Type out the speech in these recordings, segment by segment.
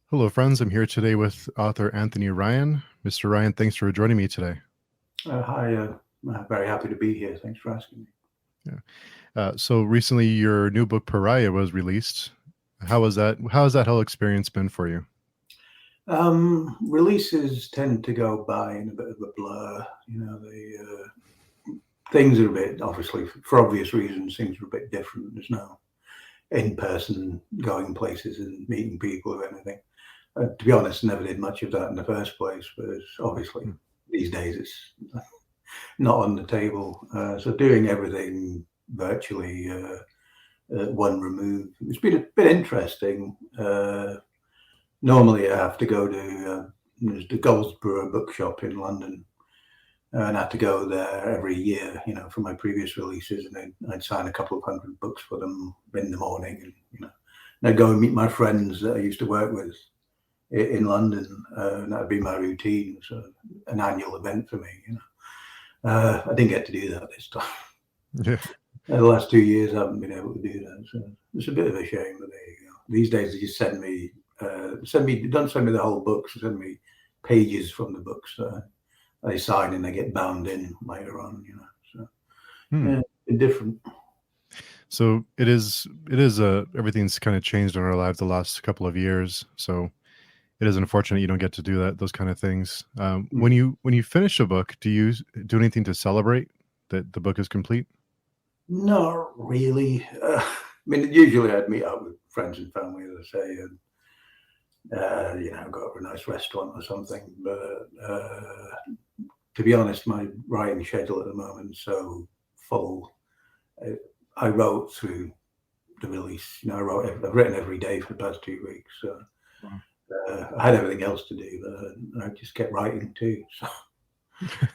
Hello, friends. I'm here today with author Anthony Ryan. Mr. Ryan, thanks for joining me today. Hi, I'm very happy to be here. Thanks for asking me. Yeah. So recently, your new book Pariah was released. How was that? How has that whole experience been for you? Releases tend to go by in a bit of a blur. Things are a bit, obviously, for obvious reasons, things are a bit different. There's no in-person going places and meeting people or anything. To be honest, I never did much of that in the first place, but obviously Hmm. these days it's not on the table. So doing everything virtually, one remove, it's been a bit interesting. Normally, I have to go to there's the Goldsborough bookshop in London, and I had to go there every year, for my previous releases, and I'd sign a couple of hundred books for them in the morning, and I'd go and meet my friends that I used to work with in London, and that'd be my routine. So an annual event for me. I didn't get to do that this time. Yeah. The last 2 years, I haven't been able to do that, so it's a bit of a shame. But there you go. These days, they just don't send me the whole books. They send me pages from the books that I sign and they get bound in later on. So Hmm. yeah, it's different. So it is. It is. Everything's kind of changed in our lives the last couple of years. So it is unfortunate you don't get to do that. Those kind of things. When you finish a book, do you do anything to celebrate that the book is complete? Not really. I mean, usually I'd meet up with friends and family, as I say, and go to a nice restaurant or something. But to be honest, my writing schedule at the moment is so full. I wrote through the release. I've written every day for the past 2 weeks. So Wow. I had everything else to do, but I just kept writing too. So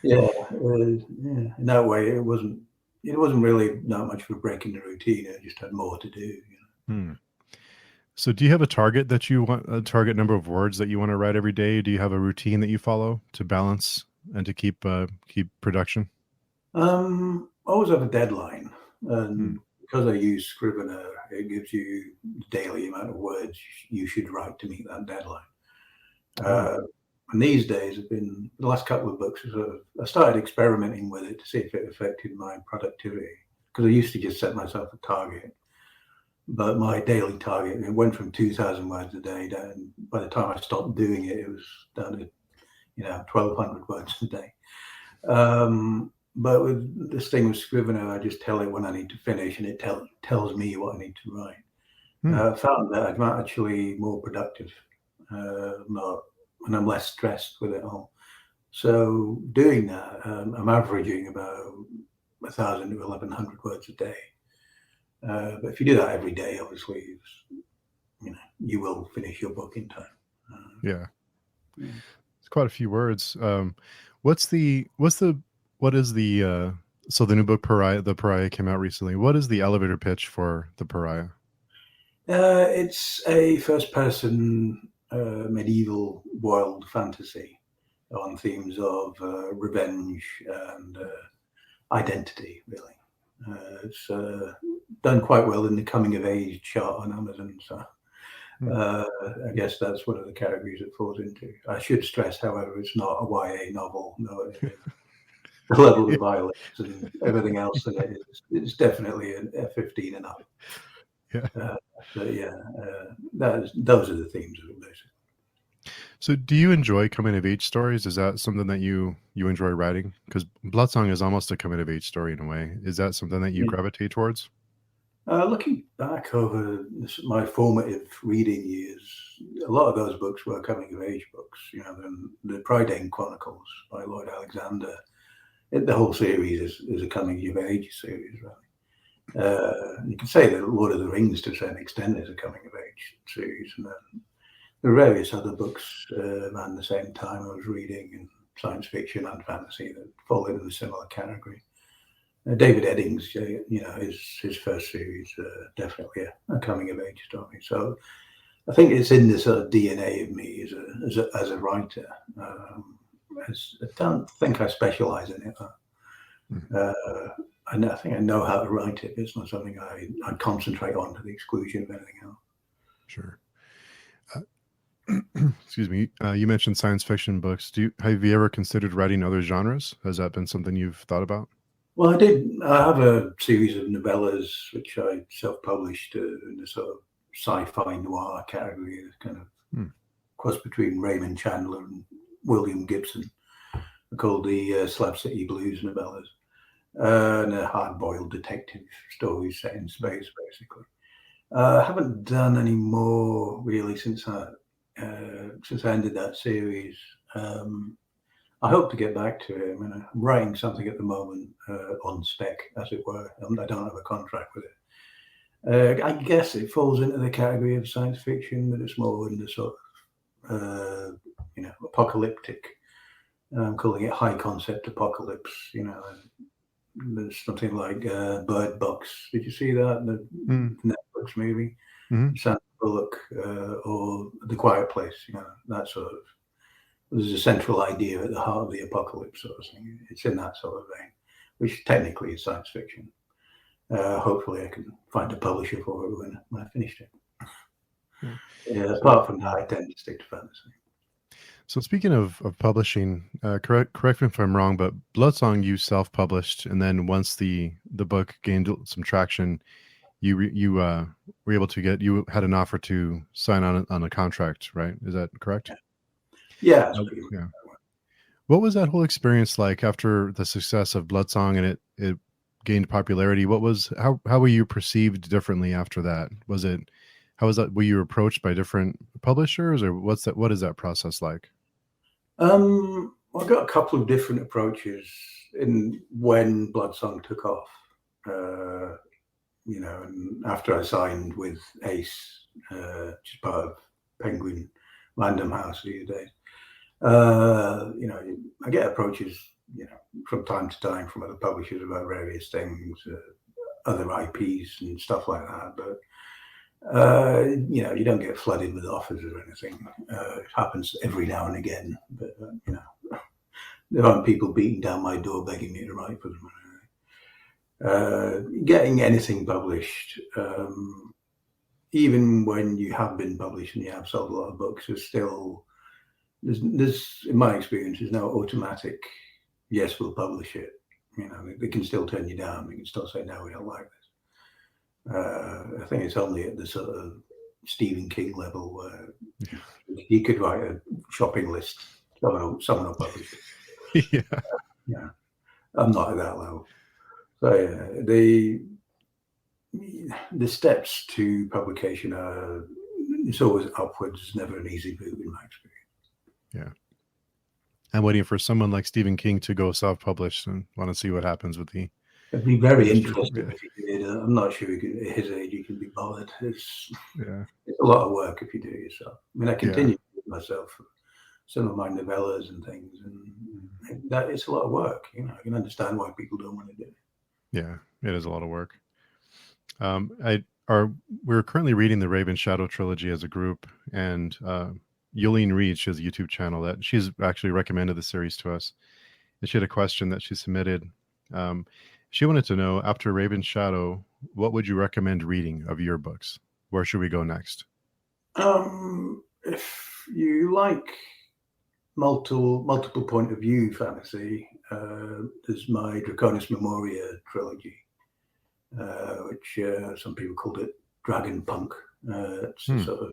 yeah, yeah. In that way, it wasn't. It wasn't really that much for breaking the routine. I just had more to do. Hmm. So do you have a target that you want, a target number of words that you want to write every day? Do you have a routine that you follow to balance and to keep production? I always have a deadline, Hmm. and because I use Scrivener, it gives you the daily amount of words you should write to meet that deadline. Oh. Uh, and these days have been the last couple of books. I started experimenting with it to see if it affected my productivity because I used to just set myself a target, but my daily target it went from 2,000 words a day down. By the time I stopped doing it, it was down to 1,200 words a day. But with this thing with Scrivener, I just tell it when I need to finish, and it tells me what I need to write. Hmm. I found that I'm actually more productive, not, and I'm less stressed with it all. So doing that, I'm averaging about 1,000 to 1,100 words a day. But if you do that every day, obviously, you will finish your book in time. Yeah. Yeah. It's quite a few words. What is the so the new book Pariah came out recently. What is the elevator pitch for the Pariah? It's a first-person medieval world fantasy on themes of revenge and identity, really. It's done quite well in the coming of age chart on Amazon, so Hmm. uh, I guess that's one of the categories it falls into. I should stress, however, it's not a YA novel. No, the level of violence and everything else in it is definitely a 15 and up. Yeah. Uh, but yeah, those are the themes of it, basically. So do you enjoy coming of age stories? Is that something that you enjoy writing? Because Bloodsong is almost a coming of age story in a way. Is that something that you Yeah. gravitate towards? Looking back over my formative reading years, a lot of those books were coming of age books. The Prydain Chronicles by Lloyd Alexander. The whole series is a coming of age series, really. You can say that Lord of the Rings, to a certain extent, is a coming of age series, and there are various other books around the same time I was reading in science fiction and fantasy that fall into a similar category. David Eddings, his first series, definitely a coming of age story. So I think it's in the sort of DNA of me as a writer. I don't think I specialize in it. Mhm. Uh, and I think I know how to write it. It's not something I concentrate on to the exclusion of anything else. Sure. Excuse me. You mentioned science fiction books. Have you ever considered writing other genres? Has that been something you've thought about? Well, I did. I have a series of novellas which I self-published in the sort of sci-fi noir category, kind of Hmm. cross between Raymond Chandler and William Gibson. They're called the Slab City Blues novellas, and they're hard-boiled detective stories set in space, basically. I haven't done any more really since I ended that series. I hope to get back to it. I mean, I'm writing something at the moment on spec, as it were. I don't have a contract with it. I guess it falls into the category of science fiction, but it's more in the sort of, apocalyptic. I'm calling it high concept apocalypse. There's something like Bird Box. Did you see that? The Mm. Netflix movie? Hmm. Sandra Bullock, or The Quiet Place, that sort of. There's a central idea at the heart of the apocalypse sort of thing. It's in that sort of vein, which technically is science fiction. Hopefully I can find a publisher for it when I finished it. Yeah. Apart from that, I tend to stick to fantasy. So speaking of publishing, correct me if I'm wrong, but Bloodsong you self-published, and then once the book gained some traction, you were able to you had an offer to sign on a contract, right? Is that correct? Yeah, that's pretty much. Yeah. What was that whole experience like after the success of Bloodsong and it gained popularity? How were you perceived differently after that? How was that? Were you approached by different publishers, or what is that process like? I got a couple of different approaches in when Bloodsong took off. And after I signed with Ace, which is part of Penguin Random House these days, I get approaches, from time to time from other publishers about various things, other IPs and stuff like that. But you don't get flooded with offers or anything. It happens every now and again, but there aren't people beating down my door begging me to write for them. Getting anything published, even when you have been published and you have sold a lot of books, there's in my experience, there's no automatic yes, we'll publish it. They can still turn you down. They can still say no, we don't like this. I think it's only at the sort of Stephen King level where he could write a shopping list. Someone will publish it. Yeah, I'm not at that level. So the steps to publication it's always upwards, never an easy move in my experience. Yeah. I'm waiting for someone like Stephen King to go self-published and want to see what happens with the. It'd be very interesting if he did. I'm not sure at his age he can be bothered. It's a lot of work if you do it yourself. I mean, I continue to do it myself for some of my novellas and things, and that it's a lot of work. I can understand why people don't want to do it. Yeah, it is a lot of work. We're currently reading the Raven Shadow trilogy as a group, and Yolene Reed, she has a YouTube channel that she's actually recommended the series to us. And she had a question that she submitted. She wanted to know, after Raven Shadow, what would you recommend reading of your books? Where should we go next? If you like multiple point of view fantasy, there's my Draconis Memoria trilogy, which some people called it Dragon Punk. It's sort of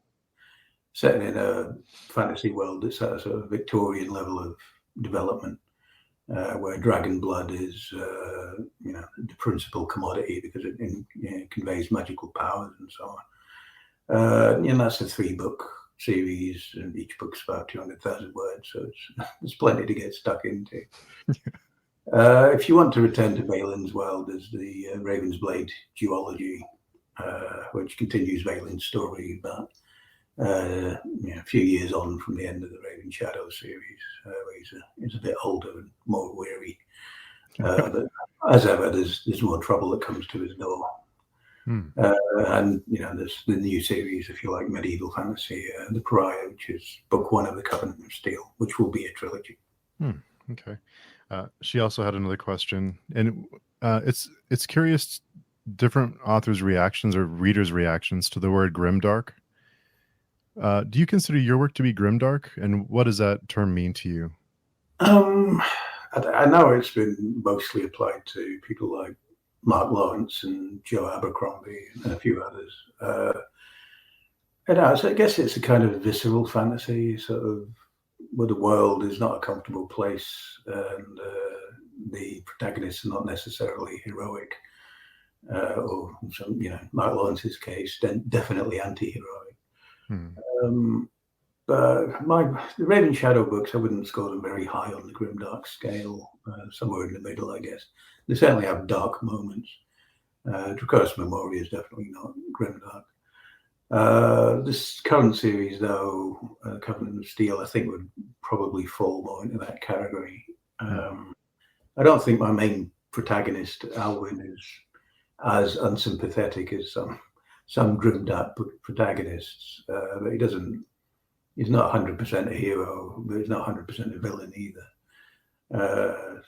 set in a fantasy world that's at a sort of Victorian level of development, where dragon blood is, the principal commodity because it conveys magical powers and so on. And that's a 3-book series, and each book's about 200,000 words, so there's plenty to get stuck into. If you want to return to Valen's world, there's the Raven's Blade duology, which continues Valen's story about a few years on from the end of the Raven Shadow series, where he's a bit older and more weary. But as ever, there's more trouble that comes to his door. And there's the new series, if you like, medieval fantasy, the Pariah, which is book 1 of the Covenant of Steel, which will be a trilogy. Okay. She also had another question, and it's curious, different authors' reactions or readers' reactions to the word grimdark. Do you consider your work to be grimdark, and what does that term mean to you? Um, I know it's been mostly applied to people like Mark Lawrence and Joe Abercrombie and a few others. I guess it's a kind of visceral fantasy, sort of where the world is not a comfortable place and the protagonists are not necessarily heroic, or some, Mark Lawrence's case, definitely anti-heroic. Hmm. But the Raven Shadow books, I wouldn't score them very high on the grimdark scale. Somewhere in the middle, I guess. They certainly have dark moments. Draconis Memoria is definitely not grimdark. This current series, though, Covenant of Steel, I think would probably fall more into that category. I don't think my main protagonist, Alwyn, is as unsympathetic as some grimdark protagonists, but he's not 100% a hero, but he's not 100% a villain either.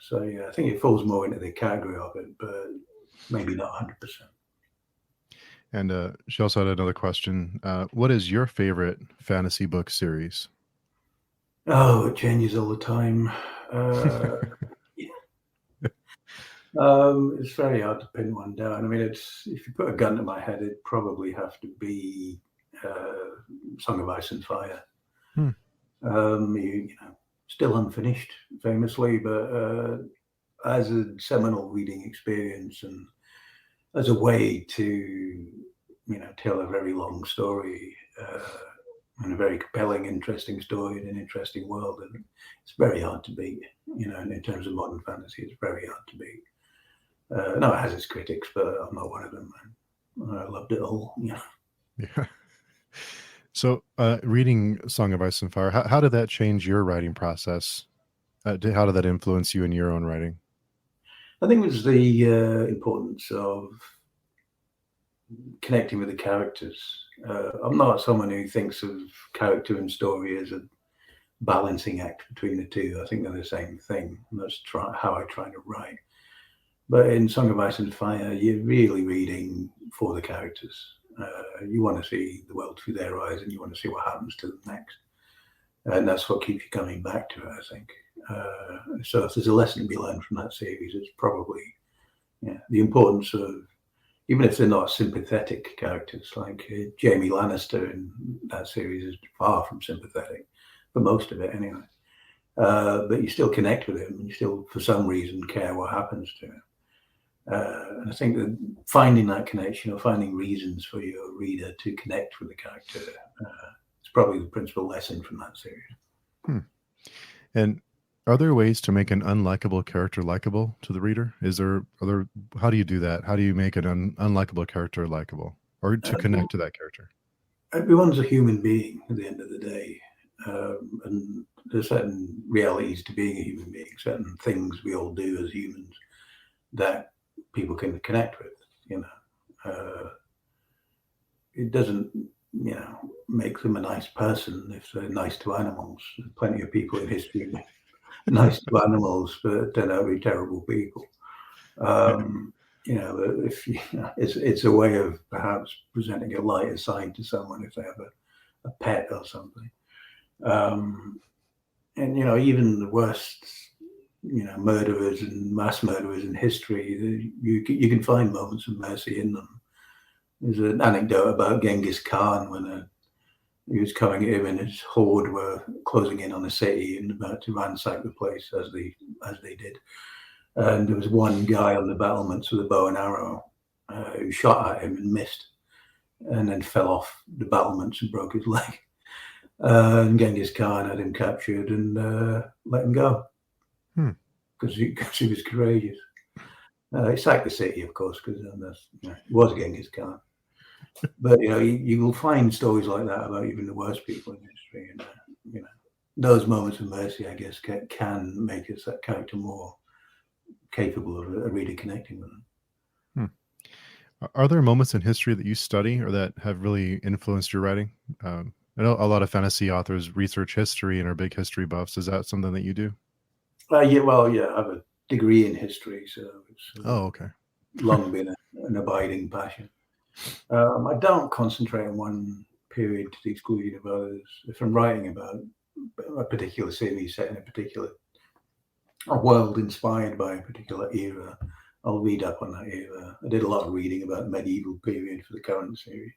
So yeah, I think it falls more into the category of it, but maybe not 100%. And she also had another question. What is your favorite fantasy book series? Oh, it changes all the time. It's very hard to pin one down. I mean, if you put a gun to my head, it'd probably have to be Song of Ice and Fire. Still unfinished, famously, but as a seminal reading experience and as a way to, tell a very long story and a very compelling, interesting story in an interesting world, and it's very hard to beat. In terms of modern fantasy, it's very hard to beat. No, it has its critics, but I'm not one of them. I loved it all. Yeah. So, reading Song of Ice and Fire, how did that change your writing process? How did that influence you in your own writing? I think it was the importance of connecting with the characters. I'm not someone who thinks of character and story as a balancing act between the two. I think they're the same thing. And that's how I try to write. But in Song of Ice and Fire, you're really reading for the characters. You want to see the world through their eyes, and you want to see what happens to them next. And that's what keeps you coming back to it, I think. So if there's a lesson to be learned from that series, it's probably the importance of, even if they're not sympathetic characters, like Jaime Lannister in that series is far from sympathetic, for most of it anyway. But you still connect with him, and you still, for some reason, care what happens to him. And I think that finding that connection, or finding reasons for your reader to connect with the character, is probably the principal lesson from that series. And are there ways to make an unlikable character likable to the reader? How do you do that? How do you make an unlikable character likable, or to connect to that character? Everyone's a human being at the end of the day. And there's certain realities to being a human being, certain things we all do as humans that people can connect with. It doesn't, make them a nice person if they're nice to animals. There's plenty of people in history nice to animals, but turn out to be terrible people. It's a way of perhaps presenting a lighter side to someone if they have a pet or something. And even the worst, murderers and mass murderers in history, you can find moments of mercy in them. There's an anecdote about Genghis Khan when he was coming at him and his horde were closing in on the city and about to ransack the place as they did. And there was one guy on the battlements with a bow and arrow who shot at him and missed, and then fell off the battlements and broke his leg. And Genghis Khan had him captured and let him go because he was courageous. He sacked the city, of course, because it was Genghis Khan. But you will find stories like that about even the worst people in history, and those moments of mercy, I guess, can make us that character more capable of a reader connecting with them. Are there moments in history that you study or that have really influenced your writing? I know a lot of fantasy authors research history and are big history buffs. Is that something that you do? I have a degree in history, so it's okay. long been an abiding passion. I don't concentrate on one period to the exclusion of others. If I'm writing about a particular series set in a particular world inspired by a particular era, I'll read up on that era. I did a lot of reading about the medieval period for the current series.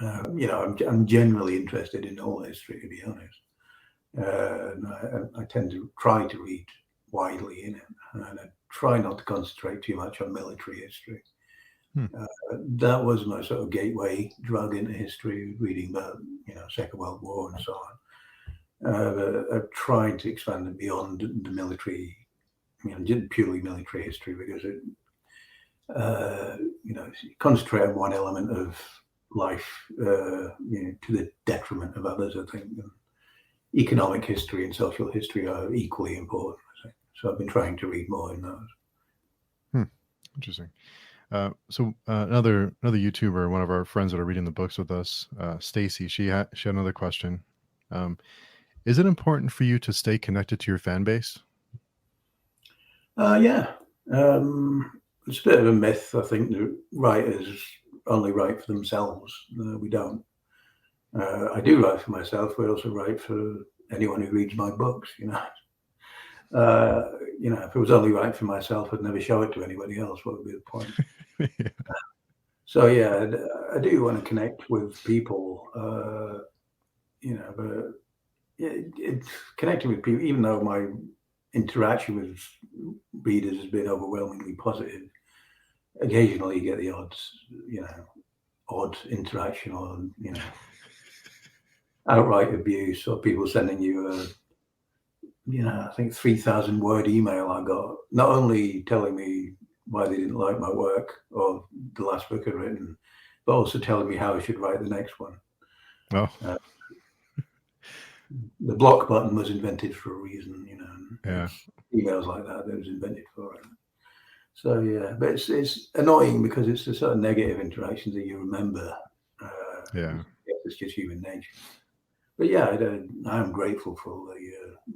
I'm generally interested in all history, to be honest. I tend to try to read widely in it, and I try not to concentrate too much on military history. That was my sort of gateway drug into history, reading about Second World War and so on. I've tried to expand it beyond the military, purely military history, because it, concentrate on one element of life, to the detriment of others, I think. And economic history and social history are equally important, I think. So I've been trying to read more in those. Interesting. So another YouTuber, one of our friends that are reading the books with us, Stacy, she had another question. Is it important for you to stay connected to your fan base? Yeah. It's a bit of a myth, I think, that writers only write for themselves. We don't. I do write for myself. I also write for anyone who reads my books, if it was only right for myself, I'd never show it to anybody else. What would be the point? Yeah. So yeah, I do want to connect with people, but it's connecting with people, even though my interaction with readers has been overwhelmingly positive. Occasionally you get the odd interaction or, outright abuse, or people sending you I think 3,000 word email I got, not only telling me why they didn't like my work or the last book I'd written, but also telling me how I should write the next one. Oh. The block button was invented for a reason, Yeah. Emails like that was invented for it. So yeah, but it's annoying because it's the sort of negative interactions that you remember. Yeah. It's just human nature. But yeah, I'm grateful for all the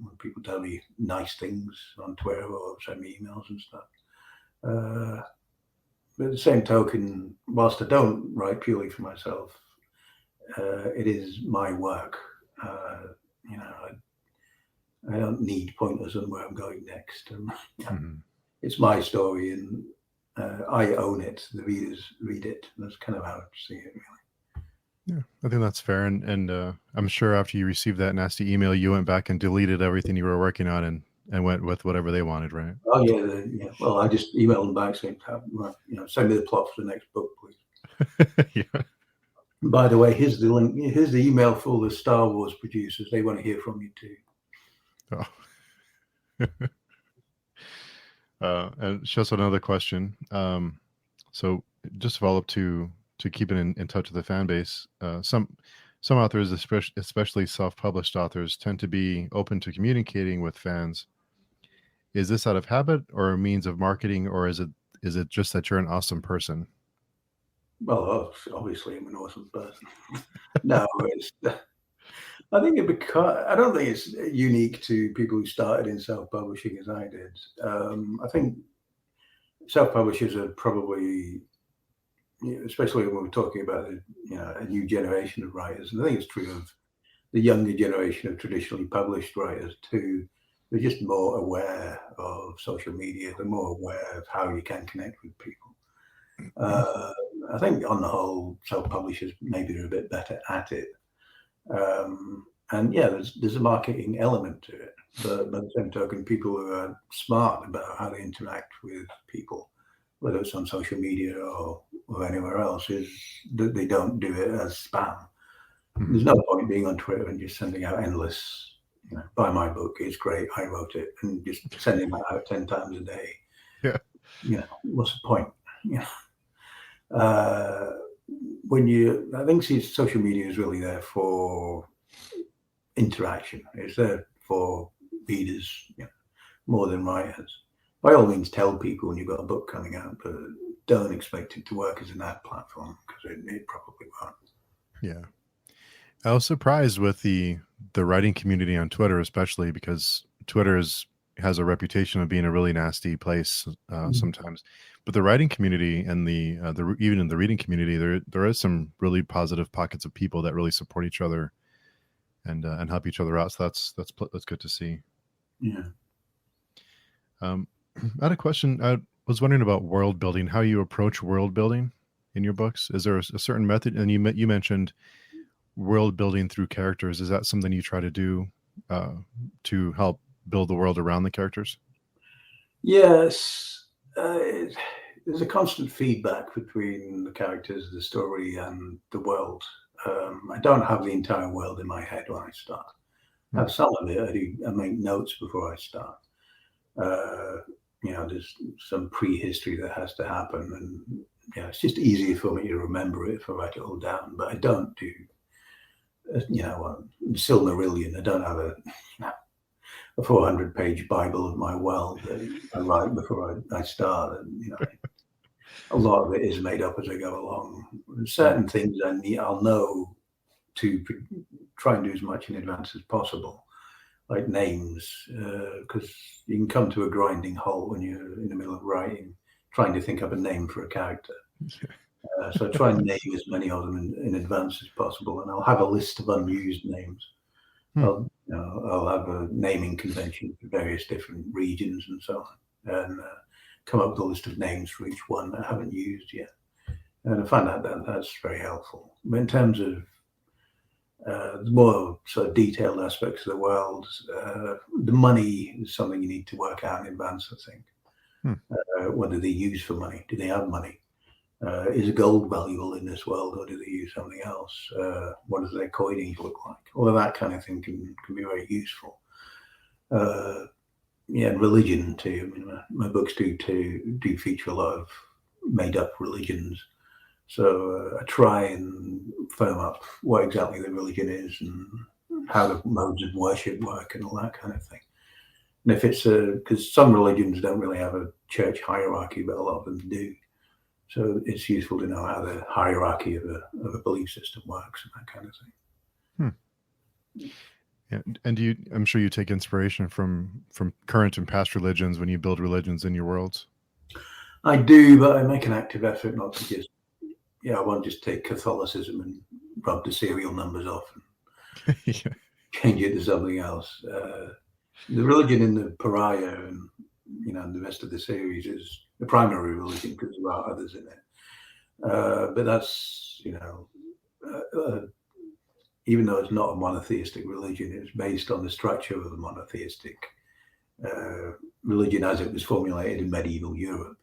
when people tell me nice things on Twitter or send me emails and stuff. But at the same token, whilst I don't write purely for myself, it is my work. I don't need pointers on where I'm going next. And, It's my story, and I own it. The readers read it. That's kind of how I see it, really. Yeah, I think that's fair. And I'm sure after you received that nasty email, you went back and deleted everything you were working on and went with whatever they wanted, right? Oh yeah. Well, I just emailed them back saying, send me the plot for the next book, please. Yeah. By the way, here's the link. Here's the email for all the Star Wars producers. They want to hear from you too. Oh. And just another question. So just to follow up to keeping in touch with the fan base, some authors, especially self-published authors, tend to be open to communicating with fans. Is this out of habit or a means of marketing, or is it just that you're an awesome person? Well, obviously, I'm an awesome person. No, I think I don't think it's unique to people who started in self-publishing as I did. I think self-publishers are probably, especially when we're talking about a new generation of writers, and I think it's true of the younger generation of traditionally published writers too. They're just more aware of social media. They're more aware of how you can connect with people. I think on the whole, self-publishers maybe are a bit better at it. And yeah, there's a marketing element to it. But by the same token, people who are smart about how to interact with people, whether it's on social media or anywhere else, is that they don't do it as spam. There's no point being on Twitter and just sending out endless, buy my book, it's great, I wrote it, and just sending that out 10 times a day. Yeah. What's the point? I think social media is really there for interaction. It's there for readers, more than writers. By all means, tell people when you've got a book coming out, but don't expect it to work as an ad platform, because it probably won't. Yeah. I was surprised with the writing community on Twitter, especially because Twitter is has a reputation of being a really nasty place sometimes. But the writing community and even in the reading community, there is some really positive pockets of people that really support each other and help each other out. So that's good to see. Yeah. I had a question. I was wondering about world building, how you approach world building in your books. Is there a certain method? And you mentioned world building through characters. Is that something you try to do to help build the world around the characters? Yes. There's a constant feedback between the characters, the story, and the world. I don't have the entire world in my head when I start. I have some of it. I make notes before I start. There's some prehistory that has to happen, and it's just easier for me to remember it if I write it all down. But I don't do, Silmarillion. I don't have a 400-page Bible of my world that I write before I start, and a lot of it is made up as I go along. Certain things I'll know to try and do as much in advance as possible, like names, because you can come to a grinding halt when you're in the middle of writing, trying to think up a name for a character. So I try and name as many of them in advance as possible, and I'll have a list of unused names. I'll have a naming convention for various different regions and so on, and come up with a list of names for each one that I haven't used yet. And I find that's very helpful. But in terms of the more sort of detailed aspects of the world, the money is something you need to work out in advance, I think. What do they use for money? Do they have money? Is gold valuable in this world, or do they use something else? What does their coinage look like? All of that kind of thing can be very useful. And religion too. I mean, my books do feature a lot of made-up religions. So I try and firm up what exactly the religion is and how the modes of worship work and all that kind of thing. And if it's because some religions don't really have a church hierarchy, but a lot of them do. So it's useful to know how the hierarchy of a belief system works and that kind of thing. Yeah, and I'm sure you take inspiration from current and past religions when you build religions in your worlds. I do, but I make an active effort not to just. I won't just take Catholicism and rub the serial numbers off and change it to something else. The religion in the PARIAH and the rest of the series is the primary religion because there are others in it. But that's even though it's not a monotheistic religion, it's based on the structure of a monotheistic religion as it was formulated in medieval Europe.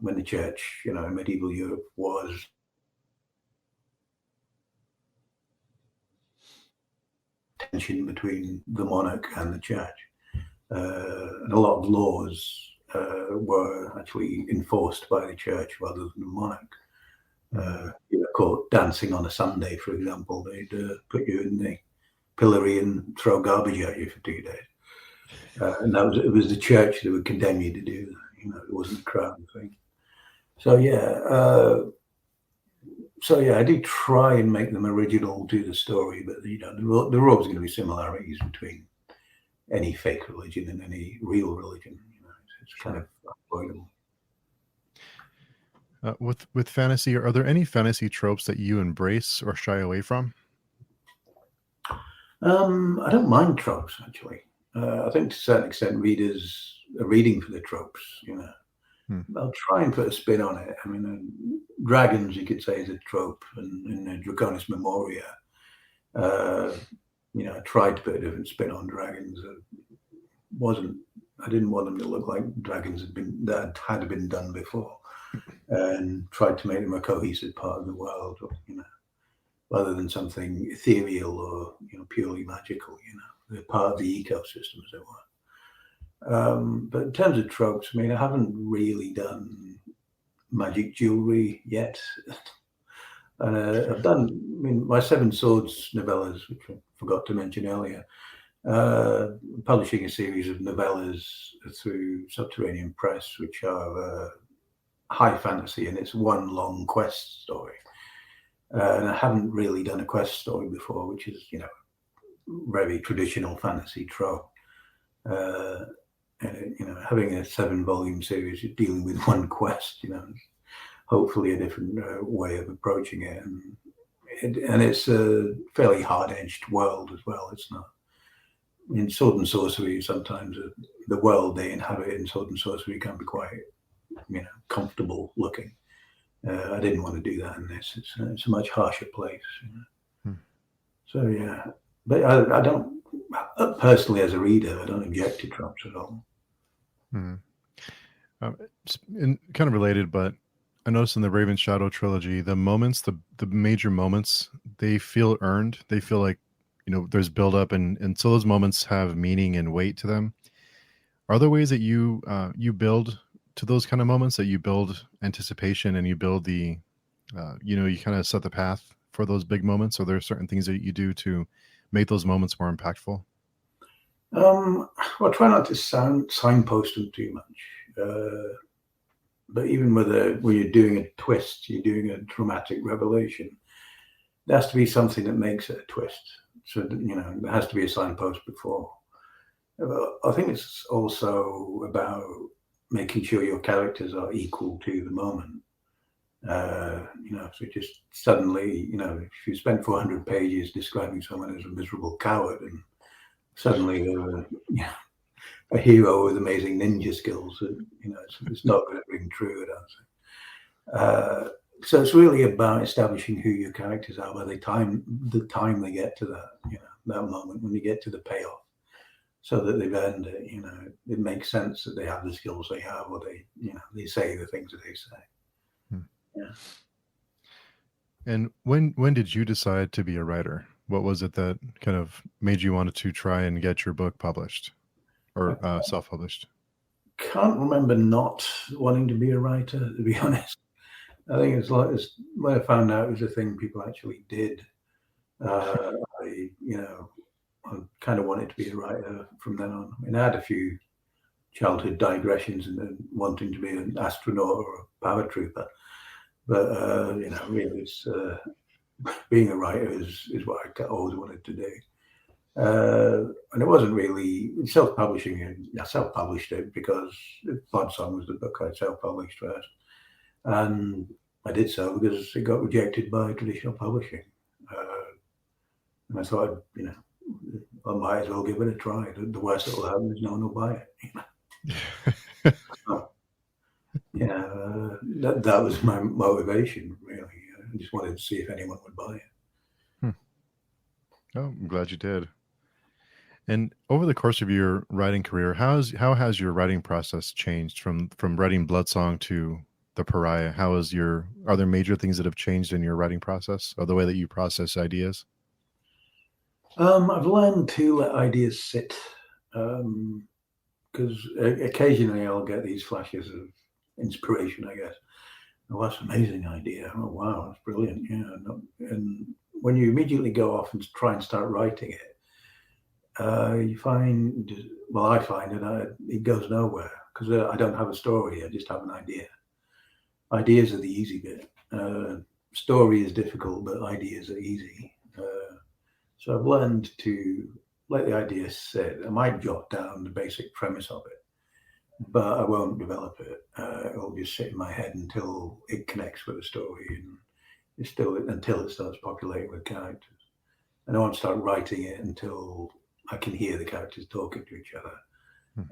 When the church, in medieval Europe was tension between the monarch and the church. And a lot of laws were actually enforced by the church rather than the monarch. Caught dancing on a Sunday, for example, they'd put you in the pillory and throw garbage at you for 2 days. And it was the church that would condemn you to do that. It wasn't the crown thing. So I do try and make them original to the story, but there are always going to be similarities between any fake religion and any real religion. It's kind of unavoidable. With fantasy, are there any fantasy tropes that you embrace or shy away from? I don't mind tropes, actually. I think to a certain extent readers are reading for the tropes, I'll try and put a spin on it. I mean, dragons, you could say, is a trope, and in Draconis Memoria, I tried to put a different spin on dragons. I didn't want them to look like dragons that had been done before, and tried to make them a cohesive part of the world, rather than something ethereal or purely magical. They're part of the ecosystem, as it were. But in terms of tropes, I haven't really done magic jewelry yet. And I've done, my Seven Swords novellas, which I forgot to mention earlier, publishing a series of novellas through Subterranean Press, which are high fantasy, and it's one long quest story. And I haven't really done a quest story before, which is, very traditional fantasy trope. And having a 7-volume series, you're dealing with one quest. Hopefully a different way of approaching it, and it's a fairly hard-edged world as well. It's not in Sword and Sorcery. Sometimes the world they inhabit in Sword and Sorcery can be quite comfortable looking. I didn't want to do that in this. It's a much harsher place. So yeah, but I don't personally, as a reader, I don't object to tropes at all. And kind of related, but I noticed in the Raven Shadow trilogy, the moments, the major moments, they feel earned. They feel like there's build up, and so those moments have meaning and weight to them. Are there ways that you build to those kind of moments, that you build anticipation and you build the you kind of set the path for those big moments? Are there certain things that you do to make those moments more impactful? Well, try not to signpost them too much. But even when you're doing a twist, you're doing a dramatic revelation, there has to be something that makes it a twist. So there has to be a signpost before. I think it's also about making sure your characters are equal to the moment. So just suddenly, if you spend 400 pages describing someone as a miserable coward, and suddenly a hero with amazing ninja skills, it's not going to ring true, I don't think. So it's really about establishing who your characters are by the time they get to that moment, when you get to the payoff, so that they've earned it. It makes sense that they have the skills they have, or they say the things that they say. Yeah. And when did you decide to be a writer? What was it that kind of made you want to try and get your book published or self-published? Can't remember not wanting to be a writer, to be honest. I think it's when I found out it was a thing people actually did. I kind of wanted to be a writer from then on. I mean, I had a few childhood digressions and wanting to be an astronaut or a paratrooper, but really, it's being a writer is what I always wanted to do. And it wasn't really self-publishing. I self-published it because Song was the book I self-published first, and I did so because it got rejected by traditional publishing. And I thought, I might as well give it a try. The worst that will happen is no one will buy it. So, that was my motivation, really. I just wanted to see if anyone would buy it. Oh, I'm glad you did. And over the course of your writing career, how has your writing process changed from writing Bloodsong to the Pariah? Are there major things that have changed in your writing process, or the way that you process ideas? I've learned to let ideas sit, because occasionally I'll get these flashes of inspiration, I guess. Oh, that's an amazing idea. Oh, wow, that's brilliant. And when you immediately go off and try and start writing it, I find that it goes nowhere, because I don't have a story. I just have an idea. Ideas are the easy bit. Story is difficult, but ideas are easy. So I've learned to let the idea sit. I might jot down the basic premise of it, but I won't develop it. It'll just sit in my head until it connects with the story, and until it starts populating with characters. And I won't start writing it until I can hear the characters talking to each other,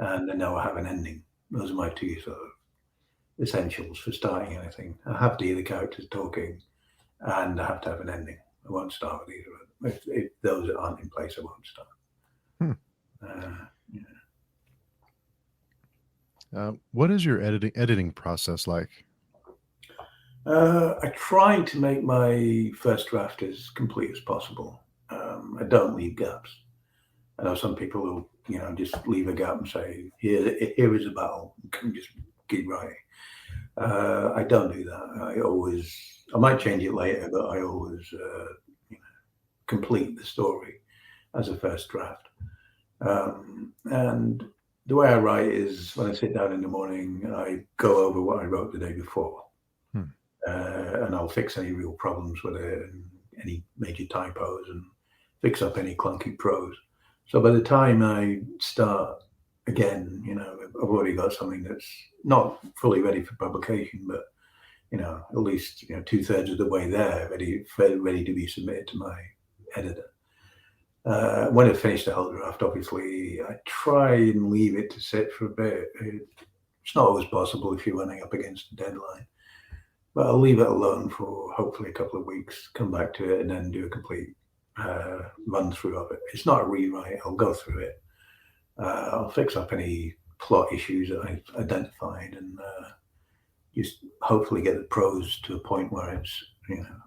and I know I have an ending. Those are my two sort of essentials for starting anything. I have to hear the characters talking, and I have to have an ending. I won't start with either of them. If those aren't in place, I won't start. What is your editing process like? I try to make my first draft as complete as possible. I don't leave gaps. I know some people will, just leave a gap and say, here is a battle, and just keep writing. I don't do that. I might change it later, but I always complete the story as a first draft. And the way I write is, when I sit down in the morning, I go over what I wrote the day before, and I'll fix any real problems with it, and any major typos, and fix up any clunky prose. So by the time I start again, I've already got something that's not fully ready for publication, but at least 2/3 of the way there, ready to be submitted to my editor. When I finish the whole draft, obviously, I try and leave it to sit for a bit. It's not always possible if you're running up against a deadline, but I'll leave it alone for hopefully a couple of weeks, come back to it, and then do a complete run through of it. It's not a rewrite. I'll go through it. I'll fix up any plot issues that I've identified, and just hopefully get the prose to a point where it's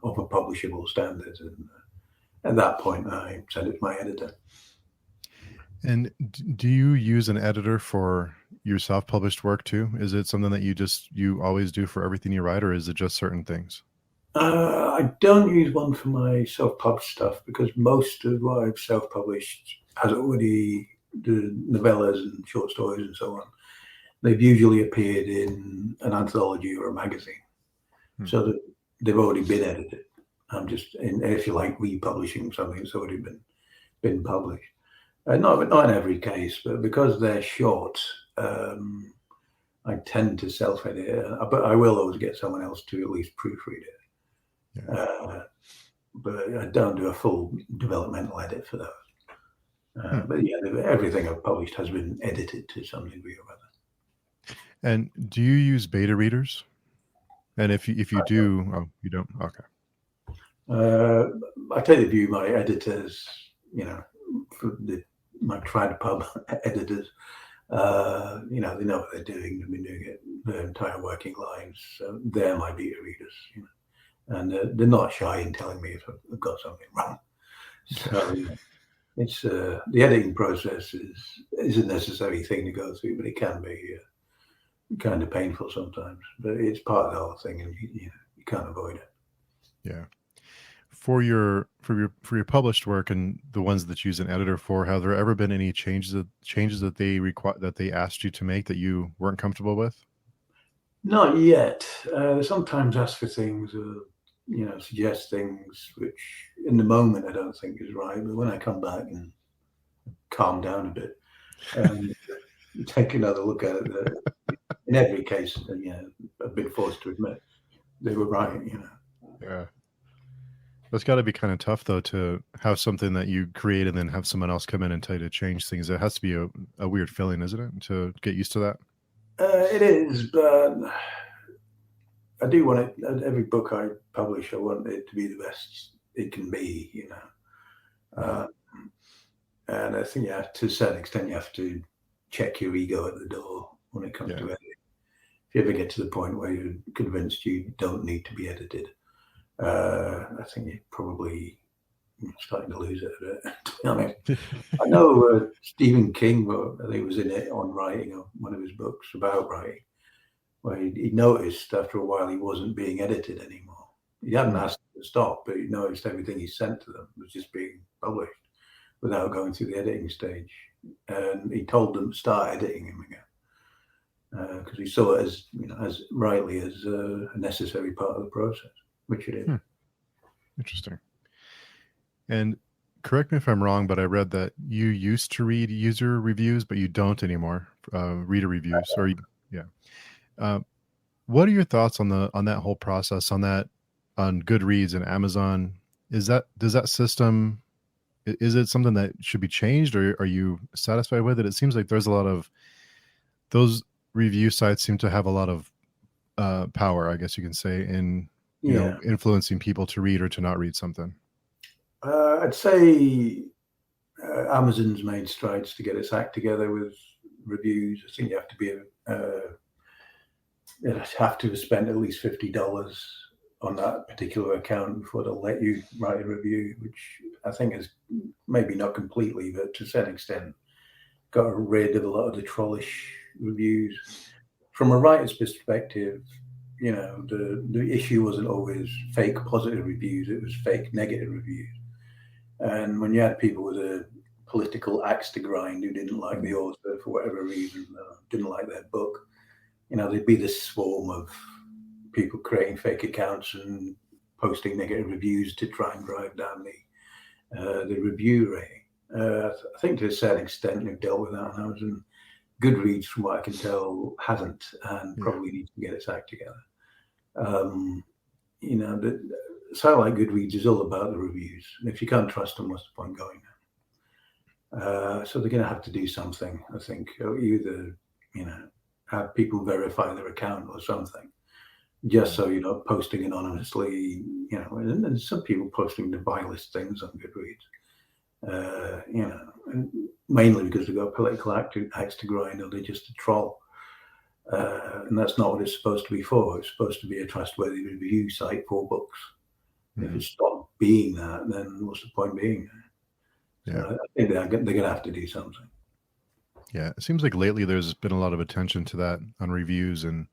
of a publishable standard. And at that point, I send it to my editor. And do you use an editor for your self-published work too? Is it something that you always do for everything you write, or is it just certain things? I don't use one for my self-published stuff because most of what I've self-published has already the novellas and short stories and so on. They've usually appeared in an anthology or a magazine, so that they've already been edited. I'm just, if you like, republishing something that's already been published. Not in every case, but because they're short, I tend to self-edit it. But I will always get someone else to at least proofread it. Yeah. But I don't do a full developmental edit for those. But yeah, everything I've published has been edited to some degree or other. And do you use beta readers? And if you do, oh, you don't. Okay. I take the view my editors, my TriLOGY editors, they know what they're doing. They've been doing it their entire working lives. So they're my beta readers, and they're not shy in telling me if I've got something wrong. So it's the editing process is a necessary thing to go through, but it can be kind of painful sometimes. But it's part of the whole thing, and you can't avoid it. Yeah. For your published work and the ones that you use an editor for, have there ever been any changes that they asked you to make that you weren't comfortable with? Not yet. They sometimes ask for things, suggest things which in the moment I don't think is right, but when I come back and calm down a bit and take another look at it, in every case, I've been forced to admit they were right. Yeah. It's got to be kind of tough, though, to have something that you create and then have someone else come in and tell you to change things. It has to be a weird feeling, isn't it, to get used to that? It is, but I do want it. Every book I publish, I want it to be the best it can be, and I think, to a certain extent, you have to check your ego at the door when it comes to editing. If you ever get to the point where you're convinced you don't need to be edited, I think you're probably starting to lose it a bit, to be honest. I know Stephen King, I think, was in it on writing of one of his books about writing, where he noticed after a while he wasn't being edited anymore. He hadn't asked them to stop, but he noticed everything he sent to them was just being published without going through the editing stage. And he told them to start editing him again, because he saw it as rightly as a necessary part of the process, which it is. Interesting. And correct me if I'm wrong, but I read that you used to read user reviews, but you don't anymore. Reader reviews, what are your thoughts on that whole process, on Goodreads and Amazon? Does that system, is it something that should be changed, or are you satisfied with it? It seems like there's a lot of those review sites seem to have a lot of power, I guess you can say, in influencing people to read or to not read something. I'd say Amazon's made strides to get its act together with reviews. I think you have to be have to have spent at least $50 on that particular account before they'll let you write a review, which I think is maybe not completely, but to a certain extent got rid of a lot of the trollish reviews. From a writer's perspective, the issue wasn't always fake positive reviews, it was fake negative reviews. And when you had people with a political axe to grind who didn't like the author for whatever reason, didn't like their book, there'd be this swarm of people creating fake accounts and posting negative reviews to try and drive down the review rating. I think to a certain extent they've dealt with that on Amazon. Goodreads, from what I can tell, hasn't, and Yeah. probably needs to get its act together. You know, the site like Goodreads is all about the reviews. And if you can't trust them, what's the point going there? So they're going to have to do something, I think. Either, you know, have people verify their account or something, just so you're not posting anonymously. You know, and some people posting the vilest things on Goodreads. You know, and mainly because they've got political axe to grind, or they're just a troll. And that's not what it's supposed to be for. It's supposed to be a trustworthy review site for books. If Mhm. it stopped being that, then what's the point being there? Yeah. So I think they're going to have to do something. Yeah. It seems like lately there's been a lot of attention to that on reviews, and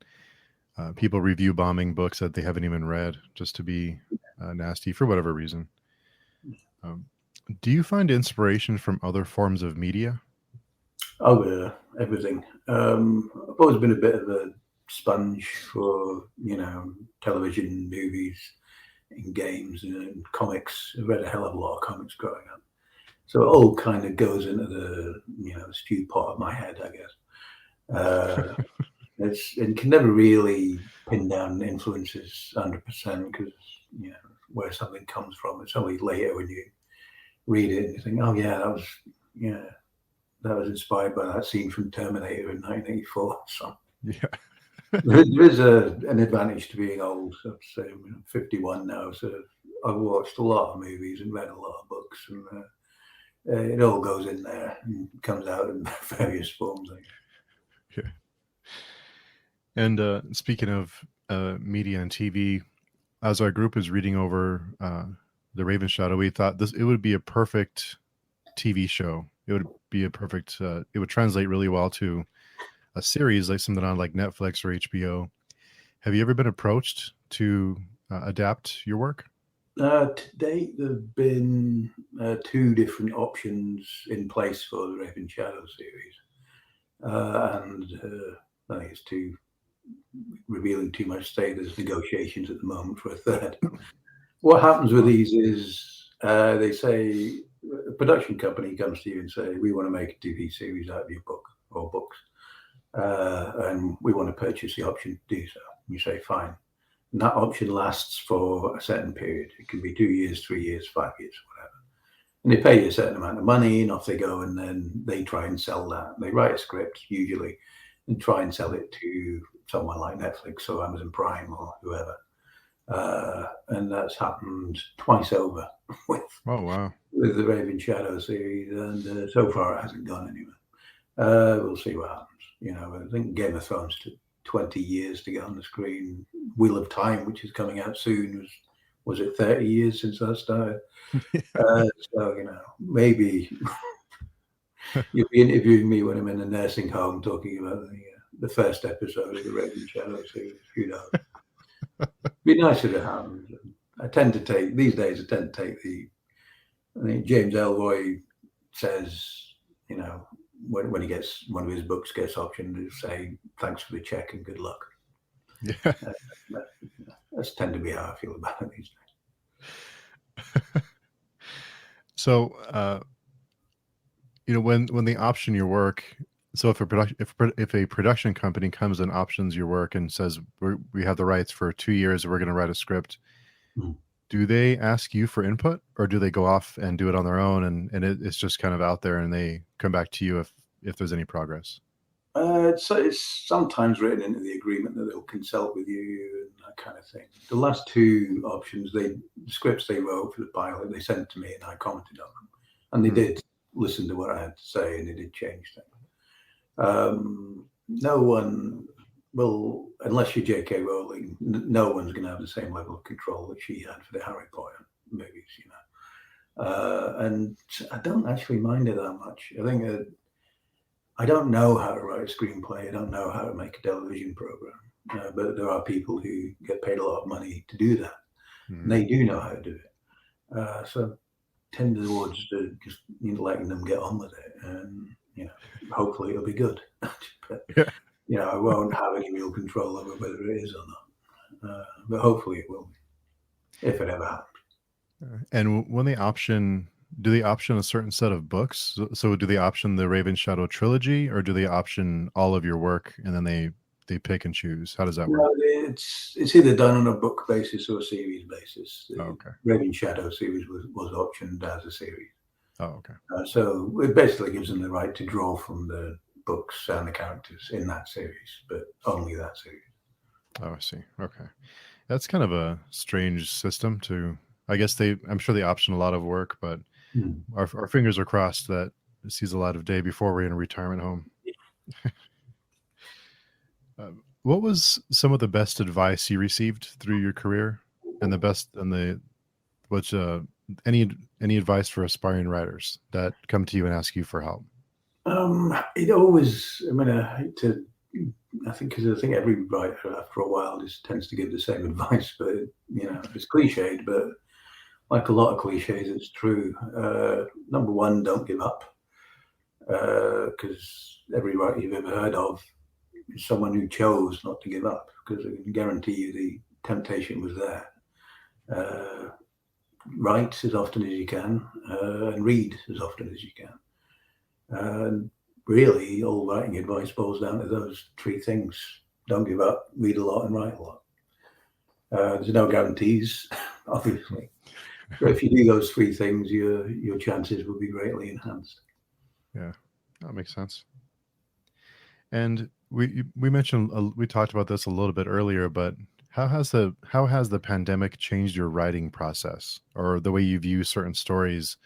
people review bombing books that they haven't even read just to be nasty for whatever reason. Um, do you find inspiration from other forms of media? Oh, everything. I've always been a bit of a sponge for, you know, television, movies, and games and comics. I've read a hell of a lot of comics growing up. So it all kind of goes into the, you know, stew pot of my head, I guess. It can never really pin down influences 100% because, you know, where something comes from. It's only later when you read it and you think, oh yeah, yeah, that was inspired by that scene from Terminator in 1984. So Yeah. there is an advantage to being old. So I'm 51 now, so I've watched a lot of movies and read a lot of books, and it all goes in there and comes out in various forms. I guess. Yeah. And speaking of media and TV, as our group is reading over the Raven Shadow, we thought it would be a perfect TV show. It would be a perfect. It would translate really well to a series, like something on like Netflix or HBO. Have you ever been approached to adapt your work? To date, there have been two different options in place for the Raven Shadow series, and I think it's too revealing too much. To say there's negotiations at the moment for a third. What happens with these is they say a production company comes to you and say, we want to make a TV series out of your book or books, and we want to purchase the option to do so. You say, fine. And that option lasts for a certain period. It can be 2 years, 3 years, 5 years, whatever. And they pay you a certain amount of money and off they go, and then they try and sell that. They write a script usually and try and sell it to someone like Netflix or Amazon Prime or whoever. And that's happened twice over with Oh wow! the Raven Shadow series, and so far it hasn't gone anywhere. We'll see what happens. You know, I think Game of Thrones took 20 years to get on the screen. Wheel of Time, which is coming out soon, was it 30 years since that started? So you know, maybe you'll be interviewing me when I'm in a nursing home talking about the first episode of the Raven Shadow series. Who knows? Be nice if it happens. I tend to take these days. I tend to take the. I think James Ellroy says, you know, when he gets one of his books gets optioned, to say thanks for the check and good luck. Yeah. That's tend to be how I feel about it these days. So, you know, when they option your work, so if a production company comes and options your work and says we have the rights for 2 years, we're going to write a script. Mm. Do they ask you for input, or do they go off and do it on their own, and it's just kind of out there, and they come back to you if there's any progress? So it's sometimes written into the agreement that they'll consult with you and that kind of thing. The last two options, the scripts they wrote for the pilot, they sent to me and I commented on them, and they did listen to what I had to say and they did change things. No one will, unless you're J.K. Rowling, no one's going to have the same level of control that she had for the Harry Potter movies, you know. And I don't actually mind it that much. I think I don't know how to write a screenplay. I don't know how to make a television program. But there are people who get paid a lot of money to do that. And they do know how to do it. So tend towards just letting them get on with it, and you know, hopefully it'll be good. But you know, I won't have any real control over whether it is or not. But hopefully it will be, if it ever happens. And when they option do they option a certain set of books? So do they option the Raven Shadow trilogy, or do they option all of your work and then they pick and choose? How does that work? No, it's either done on a book basis or a series basis. Oh, The okay. Raven Shadow series was optioned as a series. Oh, okay. So it basically gives them the right to draw from the books and the characters in that series, but only that series. Oh, I see. Okay. That's kind of a strange system to, I guess I'm sure they option a lot of work, but our fingers are crossed that it sees a lot of day before we're in a retirement home. What was some of the best advice you received through your career, and the best and the what's any advice for aspiring writers that come to you and ask you for help? It always, I mean, I hate to, I think, because I think every writer after a while just tends to give the same advice, but it's cliched, but like a lot of cliches, it's true. Number one, don't give up, because every writer you've ever heard of is someone who chose not to give up, because I can guarantee you the temptation was there. Write as often as you can, and read as often as you can. And really, all writing advice boils down to those three things: don't give up, read a lot, and write a lot. There's no guarantees, obviously, but if you do those three things, your chances will be greatly enhanced. Yeah, that makes sense. And we mentioned we talked about this a little bit earlier, but how has the pandemic changed your writing process or the way you view certain stories?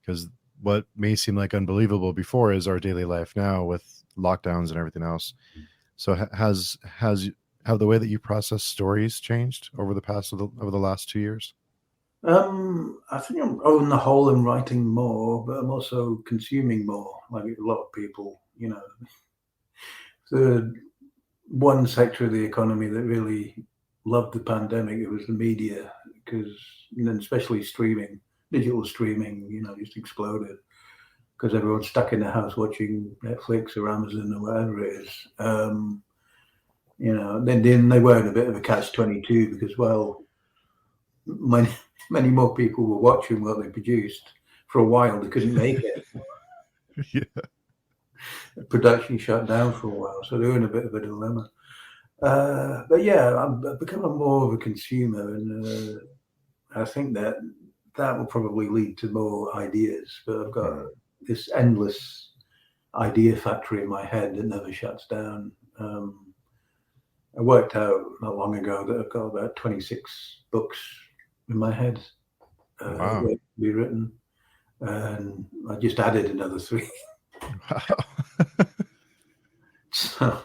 Because what may seem like unbelievable before is our daily life now with lockdowns and everything else. So have the way that you process stories changed over the last 2 years? I think I'm on the whole I'm writing more, but I'm also consuming more. Like a lot of people, the one sector of the economy that really loved the pandemic, it was the media, because and especially streaming, digital streaming, just exploded because everyone's stuck in the house watching Netflix or Amazon or whatever it is. Then they were in a bit of a catch-22 because, well, many more people were watching what they produced. For a while, they couldn't make it. Yeah. Production shut down for a while, so they were in a bit of a dilemma. But yeah, I'm becoming more of a consumer, and I think that will probably lead to more ideas. But I've got this endless idea factory in my head that never shuts down. I worked out not long ago that I've got about 26 books in my head Wow. to be written, and I just added another 3. Wow. So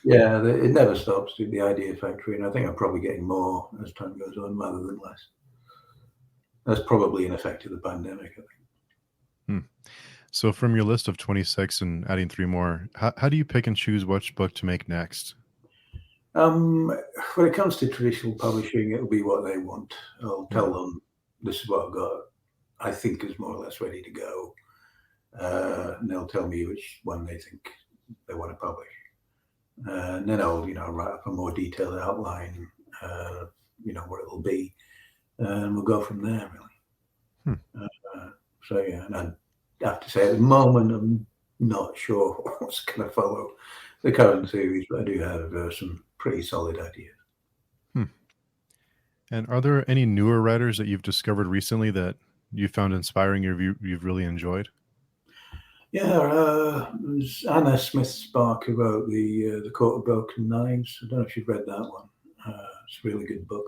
yeah, it never stops, the idea factory, and I think I'm probably getting more as time goes on rather than less. That's probably an effect of the pandemic, I think. So from your list of 26 and adding 3 more, how do you pick and choose which book to make next? When it comes to traditional publishing, it'll be what they want. I'll tell them this is what I've got. I think is more or less ready to go, and they'll tell me which one they think they want to publish, and then I'll write up a more detailed outline, what it'll be, and we'll go from there. Really. So yeah, and I have to say at the moment I'm not sure what's going to follow the current series, but I do have some pretty solid ideas. And are there any newer writers that you've discovered recently that you found inspiring or you've really enjoyed? Yeah, there's Anna Smith Spark who wrote the Court of Broken Knives. I don't know if you've read that one. It's a really good book.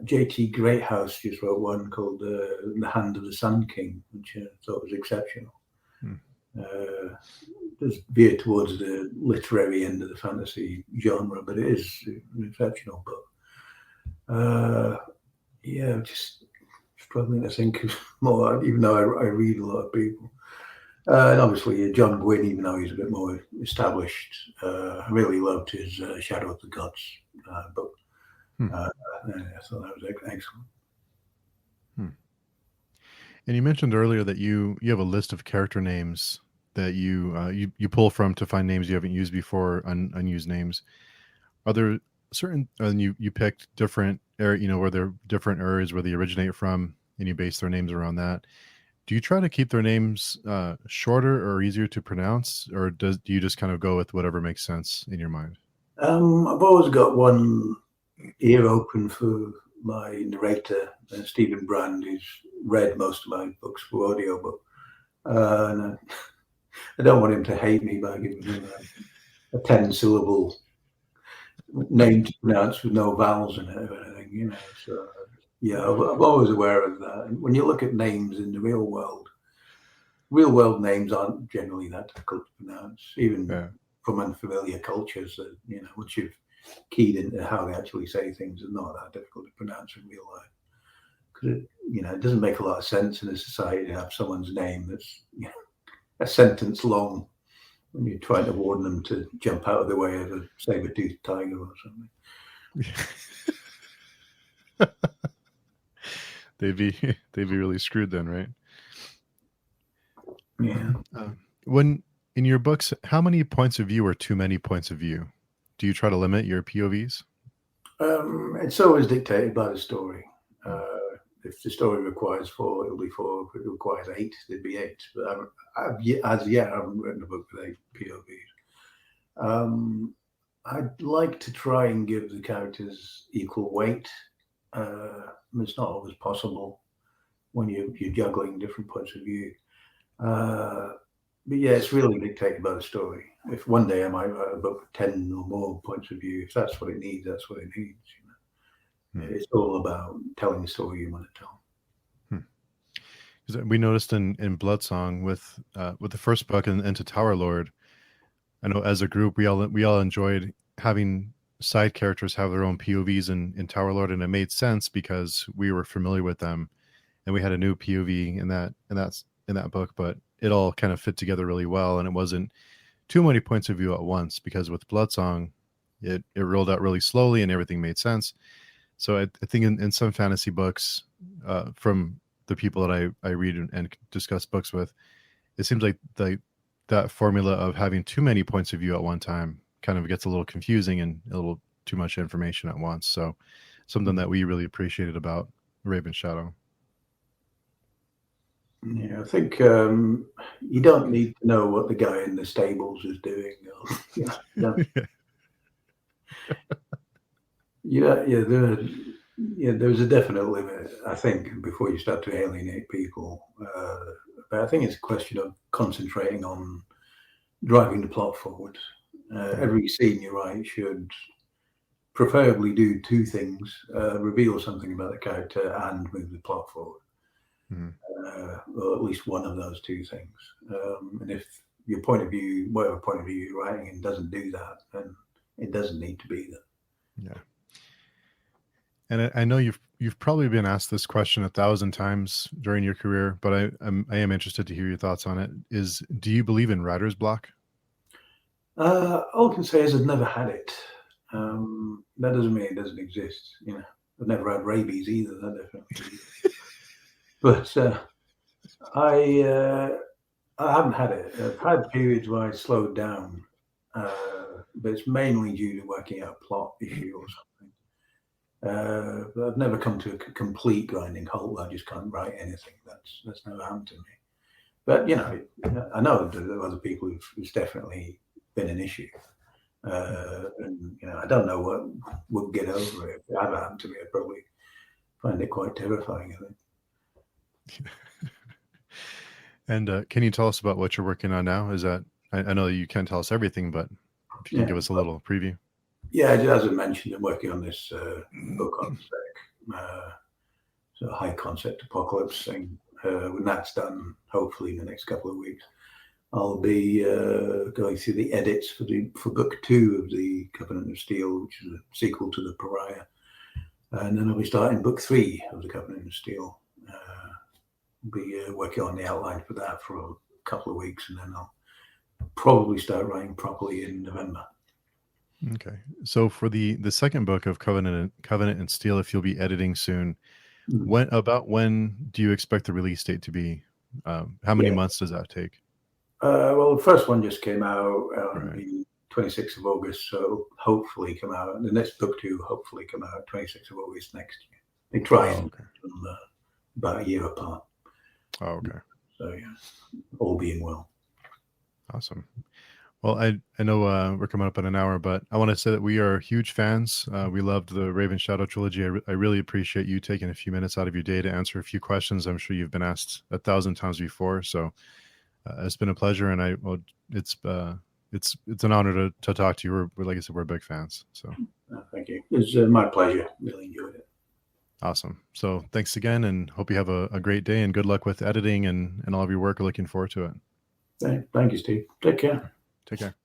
J.T. Greathouse just wrote one called The Hand of the Sun King, which I thought was exceptional. Does veer towards the literary end of the fantasy genre, but it is an exceptional book. Yeah, just struggling to think of more, even though I read a lot of people. And obviously John Gwynne, even though he's a bit more established, I really loved his Shadow of the Gods book. I thought that was excellent. And you mentioned earlier that you have a list of character names that you pull from to find names you haven't used before, unused names. Are there certain and you picked different where they're different areas where they originate from? and you base their names around that. Do you try to keep their names shorter or easier to pronounce, or do you just kind of go with whatever makes sense in your mind? I've always got one ear open for my narrator, Stephen Brand, who's read most of my books for audiobook. And I don't want him to hate me by giving him a 10-syllable name to pronounce with no vowels in it or anything, you know. So, yeah, I'm always aware of that. And when you look at names in the real world names aren't generally that difficult to pronounce, even from unfamiliar cultures. That, you know, once you've keyed into how they actually say things, it's not that difficult to pronounce in real life. Because it doesn't make a lot of sense in a society to have someone's name that's a sentence long when you're trying to warn them to jump out of the way of a saber-toothed tiger or something. They'd be really screwed then, right? Yeah. When in your books, how many points of view are too many points of view? Do you try to limit your POVs? It's always dictated by the story. If the story requires 4, it'll be 4. If it requires 8, there'd be 8. But as yet, I haven't written a book with 8 POVs. I'd like to try and give the characters equal weight. It's not always possible when you're juggling different points of view. But yeah, it's really dictated by the story. If one day I might write a book with 10 or more points of view, if that's what it needs, that's what it needs. It's all about telling the story you want to tell. We noticed in Bloodsong with the first book and into Tower Lord, I know as a group we all enjoyed having side characters have their own POVs in Tower Lord, and it made sense because we were familiar with them, and we had a new POV in that book, but it all kind of fit together really well, and it wasn't too many points of view at once, because with Bloodsong, it rolled out really slowly and everything made sense. So I think in some fantasy books, from the people that I read and discuss books with, it seems like that formula of having too many points of view at one time kind of gets a little confusing and a little too much information at once. So something that we really appreciated about Raven's Shadow. Yeah, I think you don't need to know what the guy in the stables is doing. There's a definite limit, I think, before you start to alienate people. But I think it's a question of concentrating on driving the plot forward. Every scene you write should preferably do 2 things: reveal something about the character and move the plot forward. Or at least one of those 2 things. And if your point of view, whatever point of view you're writing in, doesn't do that, then it doesn't need to be there. Yeah. And I know you've probably been asked this question 1,000 times during your career, but I am interested to hear your thoughts on it. Do you believe in writer's block? All I can say is I've never had it. That doesn't mean it doesn't exist. I've never had rabies either. That definitely. But I haven't had it. I've had periods where I slowed down, but it's mainly due to working out a plot issue or something. But I've never come to a complete grinding halt. I just can't write anything. That's never happened to me. But I know there are other people who's definitely been an issue, and I don't know what would get over it. If it ever happened to me, I'd probably find it quite terrifying, I think. And can you tell us about what you're working on now? I know you can't tell us everything, but if you can give us a little preview. Yeah, as I mentioned, I'm working on this book on spec, so high concept apocalypse thing. When that's done, hopefully in the next couple of weeks, I'll be going through the edits for book 2 of the Covenant of Steel, which is a sequel to the Pariah, and then I'll be starting book 3 of the Covenant of Steel. Be working on the outline for that for a couple of weeks, and then I'll probably start writing properly in November. Okay, so for the second book of Covenant and Steel, if you'll be editing soon, when do you expect the release date to be? How many months does that take? Well, the first one just came out on the 26th of August, so it'll hopefully come out. The next book 2 hopefully come out 26th of August next year. They try and about a year apart. Oh, okay. So yeah, all being well. Awesome. Well, I know we're coming up in an hour, but I want to say that we are huge fans. We loved the Raven Shadow trilogy. I really appreciate you taking a few minutes out of your day to answer a few questions. I'm sure you've been asked 1,000 times before, so it's been a pleasure, and it's an honor to talk to you. We're like I said, we're big fans. So Thank you. It's my pleasure. Really enjoyed it. awesome. So thanks again, and hope you have a great day, and good luck with editing and all of your work. We're looking forward to it. Thank you, Steve. Take care. Take care.